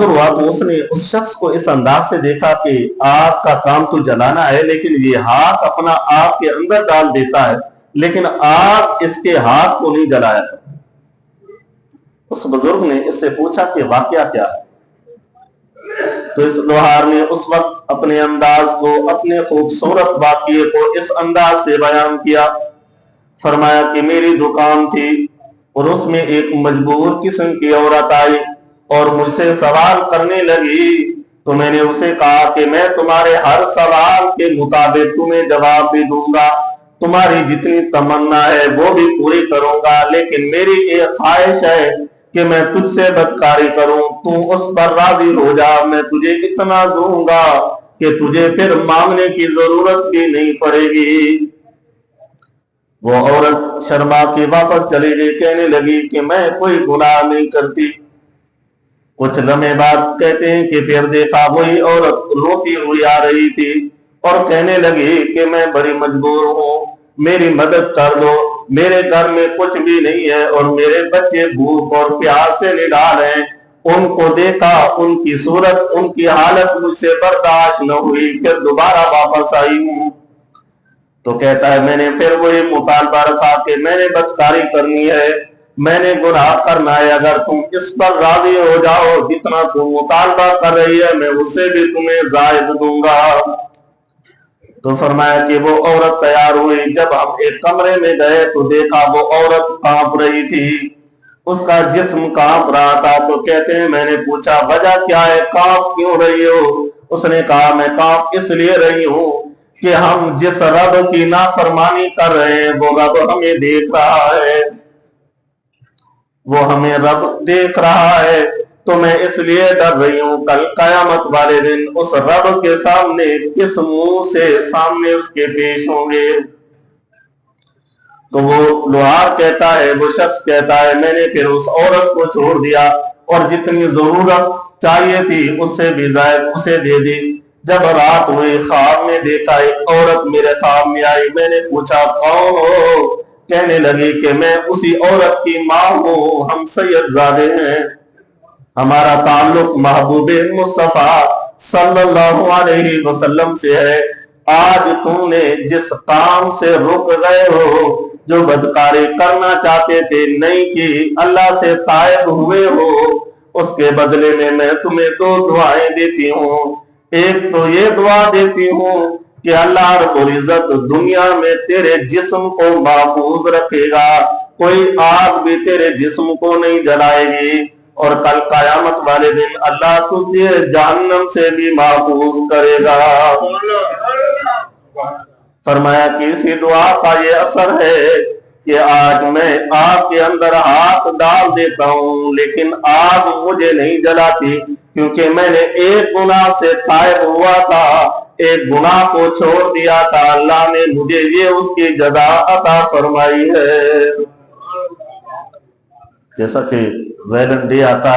मंजूर हुआ तो उसने उस शख्स को इस अंदाज से देखा कि आग का काम तो जलाना है, लेकिन ये हाथ अपना आग के अंदर डाल देता है, लेकिन आग इसके हाथ को नहीं जलाया करती। उस बुजुर्ग ने इससे पूछा कि वाकया क्या है। तो इस लोहार ने उस वक्त अपने अंदाज को, अपने खूबसूरत वाकये को इस अंदाज से बयान किया। फरमाया कि मेरी दुकान थी और उसमें एक मजबूर किस्म की औरत आई और मुझसे सवाल करने लगी, तो मैंने उसे कहा कि मैं तुम्हारे हर सवाल के मुताबिक तुम्हें जवाब भी दूंगा, तुम्हारी जितनी तमन्ना है वो भी पूरी करूंगा, लेकिन मेरी एक ख्वाहिश है कि मैं तुझसे बदकारी करूं, तू उस पर राजी हो जा, मैं तुझे इतना दूंगा कि तुझे फिर मांगने की जरूरत भी नहीं पड़ेगी। वो औरत शर्मा के वापस चली गई, कहने लगी कि मैं कोई गुनाह नहीं करती। कुछ लम्हे बाद कहते हैं कि फिर देखा वही औरत रोती हुई आ रही थी और कहने लगी कि मैं बड़ी मजबूर हूँ, मेरी मदद कर दो, मेरे घर में कुछ भी नहीं है और मेरे बच्चे भूख और प्यास से निडाल हैं। उनको देखा, उनकी सूरत, उनकी हालत मुझसे बर्दाश्त न हुई, फिर दोबारा वापस आई हूँ। तो कहता है मैंने फिर वही मुतालबा रखा कि मैंने बदकारी करनी है, मैंने गुनाह करना है, अगर तुम इस पर राजी हो जाओ, जितना तुम मुतालबा कर रही है मैं उससे भी तुम्हें जायद दूंगा। तो फरमाया कि वो औरत तैयार हुई। जब हम एक कमरे में गए तो देखा वो औरत कांप रही थी, उसका जिस्म कांप रहा था। तो कहते हैं मैंने पूछा वजह क्या है, कांप क्यों रही हो? उसने कहा मैं कांप इसलिए रही हूं कि हम जिस रब की नाफरमानी कर रहे हैं वो रब हमें देख रहा है, वो हमें रब देख रहा है, तो मैं इसलिए डर रही हूं कल कयामत वाले दिन उस रब के सामने किस मुंह से सामने उसके पेश होंगे। तो वो लोहार कहता है, वो शख्स कहता है मैंने फिर उस औरत को छोड़ दिया और जितनी जरूरत चाहिए थी उससे भी ज्यादा उसे दे दी। जब रात हुई ख्वाब में देखा एक औरत मेरे ख्वाब में आई, मैंने पूछा कौन हो? कहने लगी कि मैं उसी औरत की माँ हूँ, हम सैयदजादे हैं, हमारा ताल्लुक महबूबे मुस्तफा सल्लल्लाहु अलैहि वसल्लम से है। आज तुमने जिस काम से रुक गए हो, जो बदकारी करना चाहते थे नहीं की, अल्लाह से तायब हुए हो, उसके बदले में मैं तुम्हें दो दुआएं देती हूँ। एक तो ये दुआ देती हूँ कि अल्लाह रब्बुल इज्जत दुनिया में तेरे जिस्म को महफूज रखेगा, कोई आग भी तेरे जिस्म को नहीं जलाएगी, और कल कयामत वाले दिन अल्लाह तुझे जहन्नम से भी महफूज करेगा। फरमाया कि इसी दुआ का ये असर है कि आज मैं आग के अंदर हाथ डाल देता हूँ लेकिन आग मुझे नहीं जलाती, क्योंकि मैंने एक गुनाह से तायब हुआ था, एक गुनाह को छोड़ दिया था, अल्लाह ने मुझे ये उसकी जज़ा अता फरमाई है। जैसा कि वैलेंट डे आता